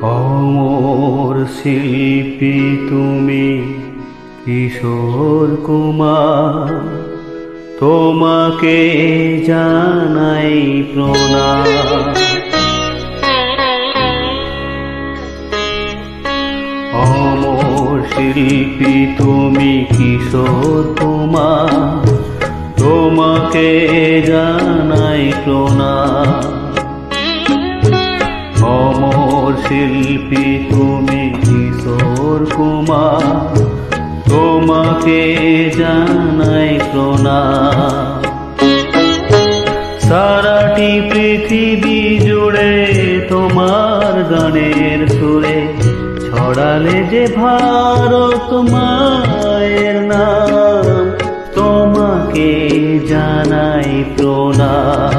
অমর শিল্পী তুমি কিশোর কুমার, তোমাকে জানাই প্রণাম। অমর শিল্পী তুমি কিশোর কুমার, তোমাকে জানাই প্রণাম। অমর শিল্পী তুমি কিশোর কুমার, তোমাকে জানাই প্রণাম। সারাটি পৃথিবী জুড়ে তোমার গানের সুরে ছড়ালে যে ভারত মায়ের নাম, তোমাকে জানাই প্রণাম।